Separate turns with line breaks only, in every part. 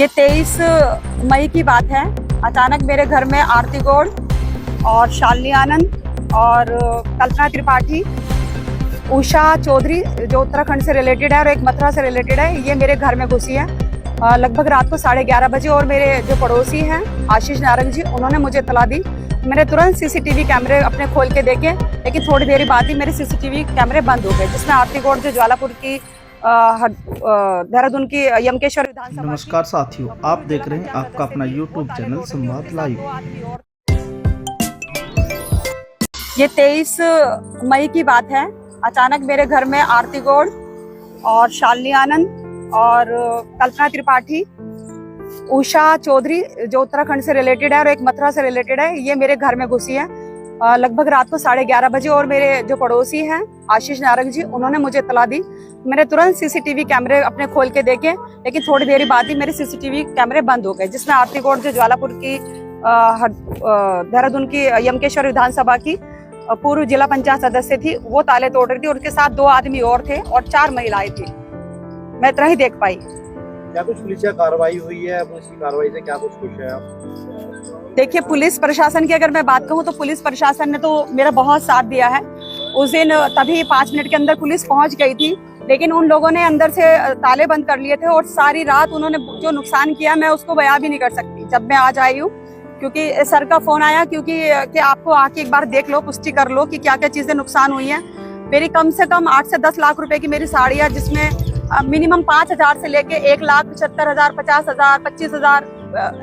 ये 23 मई की बात है। अचानक मेरे घर में आरती गौड़ और शालिनी आनंद और कल्पना त्रिपाठी, उषा चौधरी जो उत्तराखंड से रिलेटेड है और एक मथुरा से रिलेटेड है, ये मेरे घर में घुसी है लगभग रात को 11:30 बजे। और मेरे जो पड़ोसी हैं आशीष नारंग जी, उन्होंने मुझे इत्तला दी। मैंने तुरंत सीसीटीवी कैमरे अपने खोल के देखे, लेकिन थोड़ी देर बाद ही मेरे सीसीटीवी कैमरे बंद हो गए, जिसमें आरती गौड़ जो ज्वालापुर की देहरादून की यमकेश्वर विधानसभा।
नमस्कार साथियों, आप देख रहे हैं आपका अपना YouTube चैनल संवाद लाइव।
ये 23 मई की बात है। अचानक मेरे घर में आरती गौड़ और शालिनी आनंद और कल्पना त्रिपाठी, उषा चौधरी जो उत्तराखंड से रिलेटेड है और एक मथुरा से रिलेटेड है, ये मेरे घर में घुसी है लगभग रात को 11:30 बजे। और मेरे जो पड़ोसी हैं आशीष नारंग जी, उन्होंने मुझे इत्तला दी। मैंने तुरंत सीसीटीवी कैमरे अपने खोल के देखे, लेकिन थोड़ी देर बाद ही मेरे सीसीटीवी कैमरे बंद हो गए, जिसमें आरती गौड़ जो ज्वालापुर की देहरादून की यमकेश्वर विधानसभा की पूर्व जिला पंचायत सदस्य थी, वो ताले तोड़ रही थी। उनके साथ 2 आदमी और थे और 4 महिलाएं थी। मैं इतना ही देख पाई।
क्या कुछ पुलिस कार्रवाई हुई है? पुलिस की कार्रवाई से क्या कुछ खुश है आप?
देखिए, पुलिस प्रशासन की अगर मैं बात कहूँ तो पुलिस प्रशासन ने तो मेरा बहुत साथ दिया है। उस दिन तभी 5 मिनट के अंदर पुलिस पहुंच गई थी, लेकिन उन लोगों ने अंदर से ताले बंद कर लिए थे और सारी रात उन्होंने जो नुकसान किया, मैं उसको बयां भी नहीं कर सकती। जब मैं आज आई हूँ, क्योंकि सर का फोन आया कि आपको आके एक बार देख लो, पुष्टि कर लो कि क्या क्या चीजें नुकसान हुई है। मेरी कम से कम 8 से 10 लाख रुपए की मेरी साड़ियाँ, जिसमें मिनिमम 5,000 से लेके 1,75,000, 50,000, 25,000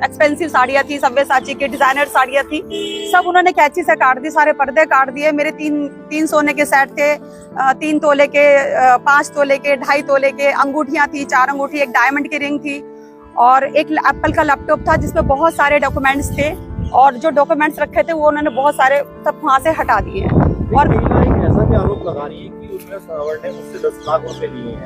एक्सपेंसिव साड़ियाँ थी, सव्यसाची की डिजाइनर साड़ियाँ थी। सब उन्होंने कैंची से काट दी, सारे पर्दे काट दिए। मेरे तीन सोने के सेट थे, 3 तोले के, 5 तोले के, 2.5 तोले के, अंगूठियां थी, 4 अंगूठी, एक डायमंड की रिंग थी और एक एप्पल का लैपटॉप था, जिसमें बहुत सारे डॉक्यूमेंट्स थे। और जो डॉक्यूमेंट्स रखे थे वो उन्होंने बहुत सारे सब वहां से हटा दिए। और
ऐसा भी आरोप लगा रही है कि उसने सावर ने मुझसे 10 लाख रुपए लिए हैं।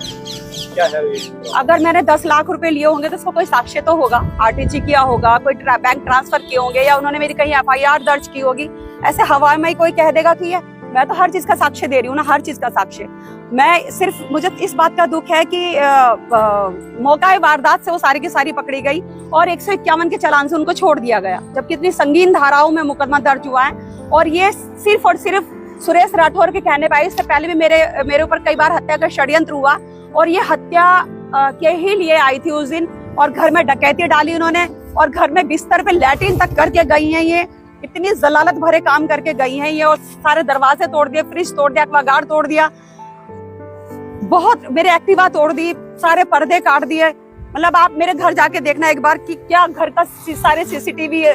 क्या है ये?
अगर मैंने 10 लाख रुपए लिए होंगे तो उसका कोई साक्ष्य तो होगा, आरटीजी किया होगा, कोई बैंक ट्रांसफर किए होंगे, या उन्होंने मेरी कहीं FIR दर्ज की होगी। ऐसे हवा में कोई कह देगा कि ये, मैं तो हर चीज का साक्ष्य दे रही हूँ ना, हर चीज का साक्ष्य। मैं सिर्फ, मुझे इस बात का दुख है कि मौका वारदात से वो सारी की सारी पकड़ी गई और 151 के चालान से उनको छोड़ दिया गया, जबकि इतनी संगीन धाराओं में मुकदमा दर्ज हुआ है। और ये सिर्फ और सिर्फ सुरेश राठौर के कहने पर। इससे पहले भी मेरे ऊपर कई बार हत्या का षड्यंत्र हुआ और ये हत्या के ही लिए आई थी उस दिन। और घर में डकैती डाली उन्होंने और घर में बिस्तर पे लैट्रिन तक करके गई हैं। ये इतनी जलालत भरे काम करके गई हैं ये, और सारे दरवाजे तोड़ दिए, फ्रिज तोड़ दिया, एक्वागार्ड तोड़ दिया, बहुत मेरे एक्टिवा तोड़ दी, सारे पर्दे काट दिए। मतलब आप मेरे घर जाके देखना एक बार कि क्या घर का सारे CCTV,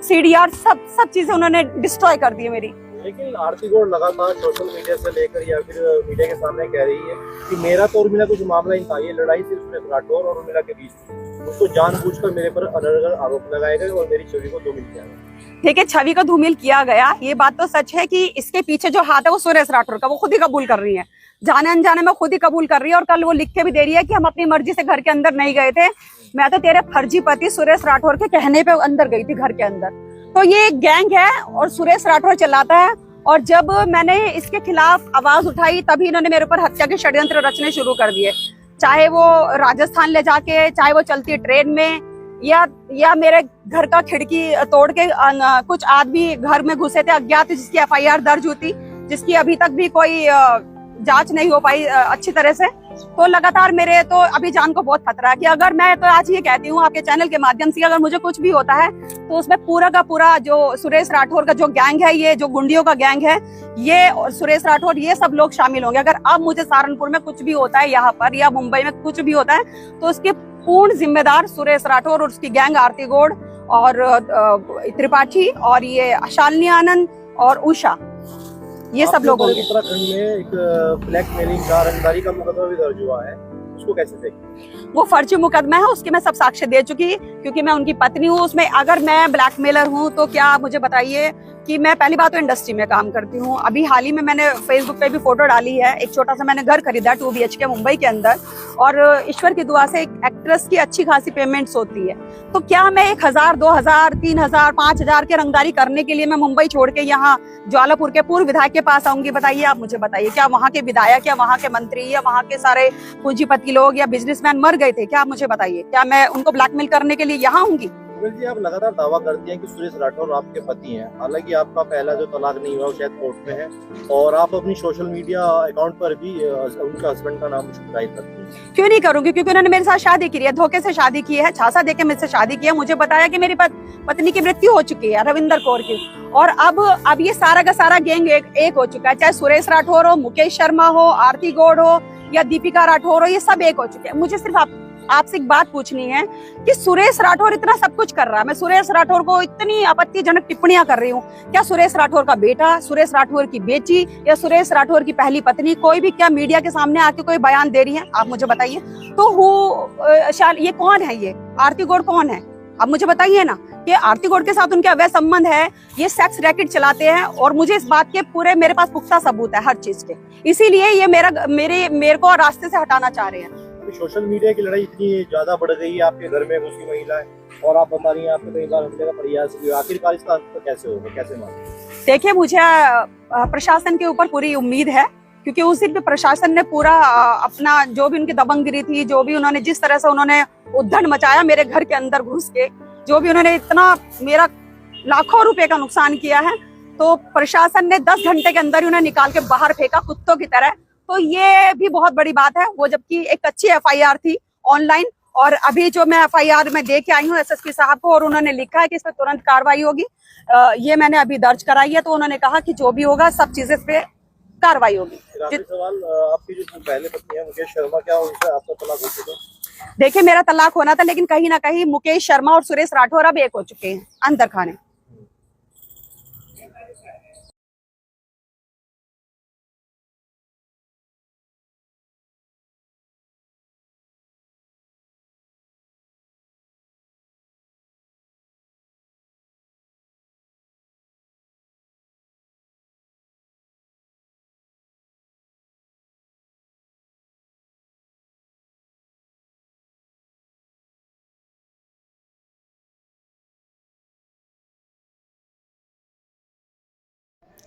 CDR सब चीजें उन्होंने डिस्ट्रॉय कर दी मेरी।
लेकिन आरती गौड़ लगातार सोशल मीडिया से लेकर या फिर मीडिया के सामने कह रही है कि मेरा तो उर्मिला कुछ मामला नहीं था, ये लड़ाई सिर्फ सुरेश राठौर और उर्मिला के बीच थी। उसको जानबूझकर मेरे पर अनर्गल आरोप लगाए गए और मेरी छवि को धूमिल किया गया।
ठीक है, छवि को धूमिल किया गया, ये बात तो सच है कि इसके पीछे जो हाथ है वो सुरेश राठौर का, वो खुद ही कबूल कर रही है, जाने अनजाने में खुद ही कबूल कर रही है। और कल वो लिख के भी दे रही है कि हम अपनी मर्जी से घर के अंदर नहीं गए थे, मैं तो तेरे फर्जी पति सुरेश राठौर के कहने पे अंदर गई थी घर के अंदर। तो ये एक गैंग है और सुरेश राठौर चलाता है। और जब मैंने इसके खिलाफ आवाज उठाई, तभी इन्होंने मेरे ऊपर हत्या के षड्यंत्र रचने शुरू कर दिए, चाहे वो राजस्थान ले जाके, चाहे वो चलती ट्रेन में, या मेरे घर का खिड़की तोड़ के कुछ आदमी घर में घुसे थे अज्ञात, जिसकी FIR दर्ज हुई थी, जिसकी अभी तक भी कोई जांच नहीं हो पाई अच्छी तरह से। तो लगातार मेरे तो अभी जान को बहुत खतरा है कि अगर मैं तो आज ये कहती हूँ आपके चैनल के माध्यम से, अगर मुझे कुछ भी होता है तो उसमें पूरा का पूरा जो सुरेश राठौर का जो गैंग है, ये जो गुंडियों का गैंग है, ये और सुरेश राठौर, ये सब लोग शामिल होंगे। अगर अब मुझे सहारनपुर में कुछ भी होता है, यहाँ पर या मुंबई में कुछ भी होता है, तो उसके पूर्ण जिम्मेदार सुरेश राठौर और उसकी गैंग आरती गौड़ और त्रिपाठी और ये शालिनी आनंद और उषा, ये सब लोग होंगे।
उत्तराखंड में एक ब्लैकमेलिंग का, रंगदारी का मुकदमा भी दर्ज हुआ है, उसको कैसे देखें?
वो फर्जी मुकदमा है, उसके मैं सब साक्ष्य दे चुकी, क्योंकि मैं उनकी पत्नी हूँ। उसमें अगर मैं ब्लैकमेलर हूँ तो क्या मुझे बताइए कि मैं पहली बात तो इंडस्ट्री में काम करती हूँ। अभी हाल ही में मैंने फेसबुक पे भी फोटो डाली है, एक छोटा सा मैंने घर खरीदा 2 BHK मुंबई के अंदर, और ईश्वर की दुआ से एक एक्ट्रेस की अच्छी खासी पेमेंट्स होती है। तो क्या मैं 1,000, 2,000, 3,000, 5,000 के रंगदारी करने के लिए मैं मुंबई छोड़ के यहाँ ज्वालापुर के पूर्व विधायक के पास आऊंगी? बताइए, आप मुझे बताइए, क्या वहाँ के विधायक या वहाँ के मंत्री या वहाँ के सारे पूंजीपति अरबपति लोग या बिजनेसमैन मर गए थे, क्या आप मुझे बताइए, क्या मैं उनको ब्लैकमेल करने के लिए यहाँ होंगी?
सुमिल जी, आप लगातार दावा करती हैं कि सुरेश राठौर आपके पति हैं, हालांकि आपका पहला जो तलाक नहीं हुआ वो शायद कोर्ट में है, और आप अपनी सोशल मीडिया अकाउंट पर भी उनके हस्बैंड का नाम जाहिर करती हैं।
क्यों नहीं करूंगी? क्योंकि उन्होंने मेरे साथ शादी की है, धोखे से शादी की है, झांसा देके मेरे से शादी की है। मुझे बताया कि मेरी पत्नी की मृत्यु हो चुकी है, रविंदर कौर की, और अब ये सारा का सारा गैंग एक हो चुका है। चाहे सुरेश राठौर हो, मुकेश शर्मा हो, आरती गौड़ हो या दीपिका राठौर हो, ये सब एक हो चुके हैं। मुझे सिर्फ आपसे एक बात पूछनी है कि सुरेश राठौर इतना सब कुछ कर रहा है, मैं सुरेश राठौर को इतनी आपत्तिजनक टिप्पणियां कर रही हूँ, क्या सुरेश राठौर का बेटा, सुरेश राठौर की बेटी या सुरेश राठौर की पहली पत्नी कोई भी क्या मीडिया के सामने आके कोई बयान दे रही है? आप मुझे बताइए। तो ये कौन है? ये आरती गौड़ कौन है? अब मुझे बताइए ना कि आरती गौड़ के साथ उनके अवैध संबंध है, ये सेक्स रैकेट चलाते हैं, और मुझे इस बात के पूरे मेरे पास पुख्ता सबूत है हर चीज के, इसीलिए ये मेरे को रास्ते से हटाना चाह रहे हैं।
सोशल मीडिया की लड़ाई इतनी ज्यादा बढ़ गई है, आपके घर में घुसी महिला है और आप बता रही हैं आपने कई बार हमले का प्रयास किया, आखिरकार इसका अंत कैसे होगा, कैसे माने?
देखिए, मुझे प्रशासन के ऊपर पूरी उम्मीद है, क्योंकि उस दिन पे प्रशासन ने पूरा अपना जो भी उनकी दबंगगिरी थी, जो भी उन्होंने जिस तरह से उन्होंने उद्दंड मचाया मेरे घर के अंदर घुस के, जो भी उन्होंने इतना मेरा लाखों रुपए का नुकसान किया है, तो प्रशासन ने 10 घंटे के अंदर ही उन्हें निकाल के बाहर फेंका कुत्तों की तरह। तो ये भी बहुत बड़ी बात है, वो जबकि एक अच्छी एफआईआर थी ऑनलाइन, और अभी जो मैं एफआईआर में दे के आई हूँ एसएसपी साहब को, और उन्होंने लिखा है कि इस पर तुरंत कार्रवाई होगी। ये मैंने अभी दर्ज कराई है, तो उन्होंने कहा कि जो भी होगा सब चीजें इस पे कार्रवाई होगी।
सवाल, आपकी जो पहले पत्नी है मुकेश शर्मा, क्या उनसे आपका तलाक हो चुका है?
देखिए, मेरा तलाक होना था, लेकिन कहीं ना कहीं मुकेश शर्मा और सुरेश राठौर अब एक हो चुके हैं अंदर खाने।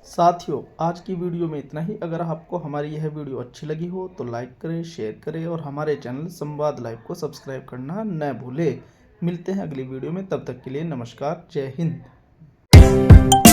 साथियों, आज की वीडियो में इतना ही। अगर आपको हमारी यह वीडियो अच्छी लगी हो तो लाइक करें, शेयर करें और हमारे चैनल संवाद लाइव को सब्सक्राइब करना न भूलें। मिलते हैं अगली वीडियो में, तब तक के लिए नमस्कार, जय हिंद।